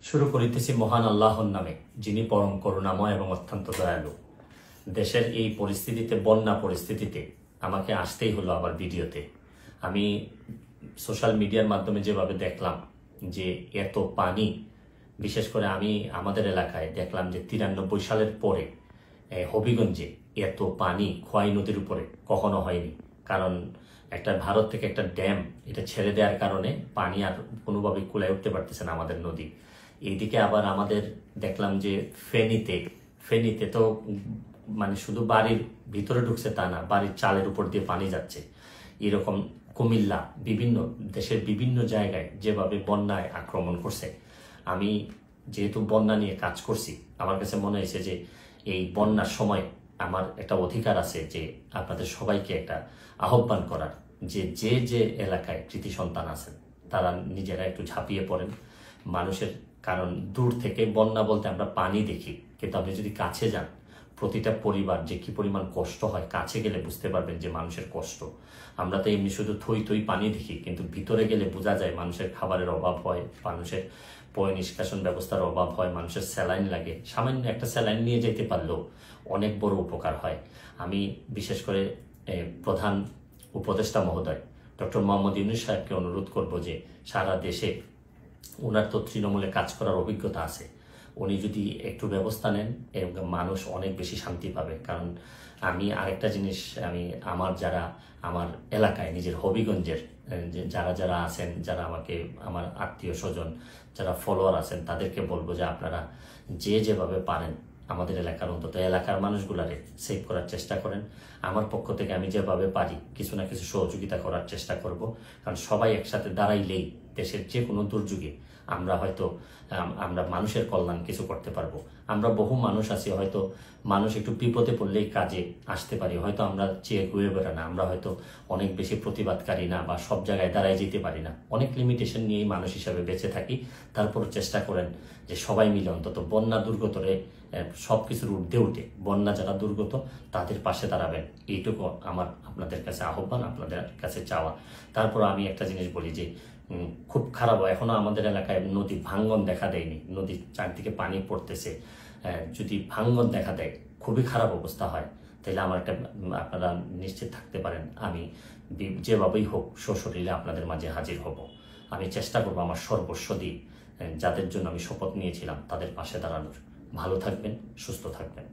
শুরু করিতেছি মহান আল্লাহর নামে, যিনি পরম করুণাময় এবং অত্যন্ত দয়ালু। দেশের এই পরিস্থিতিতে, বন্যা পরিস্থিতিতে আমাকে আসতেই হলো আবার ভিডিওতে। আমি সোশ্যাল মিডিয়ার মাধ্যমে যেভাবে দেখলাম যে এত পানি, বিশেষ করে আমি আমাদের এলাকায় দেখলাম যে 93 সালের পরে হবিগঞ্জে এত পানি খোয়াই নদীর উপরে কখনো হয়নি। কারণ একটা ভারত থেকে একটা ড্যাম এটা ছেড়ে দেওয়ার কারণে পানি আর কোনোভাবে কুলায় উঠতে পারতেছে না আমাদের নদী। এইদিকে আবার আমাদের দেখলাম যে ফেনীতে তো মানে শুধু বাড়ির ভিতরে ঢুকছে তা না, বাড়ির চালের উপর দিয়ে পানি যাচ্ছে। এরকম কুমিল্লা, বিভিন্ন দেশের বিভিন্ন জায়গায় যেভাবে বন্যায় আক্রমণ করছে। আমি যেহেতু বন্যা নিয়ে কাজ করছি, আমার কাছে মনে হয়েছে যে এই বন্যার সময় আমার একটা অধিকার আছে যে আপনাদের সবাইকে একটা আহ্বান করার, যে যে যে এলাকায় কৃতি সন্তান আছেন তারা নিজেরা একটু ঝাঁপিয়ে পড়েন মানুষের। কারণ দূর থেকে বন্যা বলতে আমরা পানি দেখি, কিন্তু আপনি যদি কাছে যান, প্রতিটা পরিবার যে কি পরিমাণ কষ্ট হয়, কাছে গেলে বুঝতে পারবেন যে মানুষের কষ্ট। আমরা তো এমনি শুধু থই পানি দেখি, কিন্তু ভিতরে গেলে বোঝা যায় মানুষের খাবারের অভাব হয়, মানুষের পয় নিষ্কাশন ব্যবস্থার অভাব হয়, মানুষের স্যালাইন লাগে। সামান্য একটা স্যালাইন নিয়ে যেতে পারলেও অনেক বড় উপকার হয়। আমি বিশেষ করে প্রধান উপদেষ্টা মহোদয় ডক্টর মোহাম্মদ ইউনূস সাহেবকে অনুরোধ করব যে সারা দেশে, ওনার তো তৃণমূলে কাজ করার অভিজ্ঞতা আছে, উনি যদি একটু ব্যবস্থা নেন এবং মানুষ অনেক বেশি শান্তি পাবে। কারণ আমি আরেকটা জিনিস, আমার এলাকায় নিজের হবিগঞ্জের যারা যারা আছেন, যারা আমাকে, আমার আত্মীয় স্বজন, যারা ফলোয়ার আছেন, তাদেরকে বলবো যে আপনারা যেভাবে পারেন আমাদের এলাকার, অন্তত এলাকার মানুষগুলারে সেভ করার চেষ্টা করেন। আমার পক্ষ থেকে আমি যেভাবে পারি কিছু না কিছু সহযোগিতা করার চেষ্টা করব। কারণ সবাই একসাথে দাঁড়াইলেই দেশের যে কোনো দুর্যোগে আমরা মানুষের কল্যাণ কিছু করতে পারবো। আমরা বহু মানুষ আছি, হয়তো মানুষ একটু বিপদে পড়লেই কাজে আসতে পারি, হয়তো আমরা চেয়ে ঘুরে বেড়া না, আমরা হয়তো অনেক বেশি প্রতিবাদকারী না, বা সব জায়গায় দাঁড়ায় যেতে পারি না, অনেক লিমিটেশন নিয়েই মানুষ হিসাবে বেঁচে থাকি। তারপর চেষ্টা করেন যে সবাই মিলে অন্তত বন্যা দুর্গতরে সব কিছুর ঊর্ধ্বে উঠে বন্যা যারা দুর্গত তাদের পাশে দাঁড়াবেন, এইটুকু আমার আপনাদের কাছে আহ্বান, আপনাদের কাছে চাওয়া। তারপর আমি একটা জিনিস বলি যে খুব খারাপ, এখনো আমাদের এলাকায় নদী ভাঙ্গন দেখা দেয়নি, নদীর চারদিকে পানি পড়তেছে। যদি ভাঙ্গন দেখা দেয়, খুবই খারাপ অবস্থা হয়, তাহলে আপনারা নিশ্চিত থাকতে পারেন আমি যেভাবেই হোক সশরীরে আপনাদের মাঝে হাজির হব। আমি চেষ্টা করবো আমার সর্বস্ব দিয়ে যাদের জন্য আমি শপথ নিয়েছিলাম তাদের পাশে দাঁড়ানোর। ভালো থাকবেন, সুস্থ থাকবেন।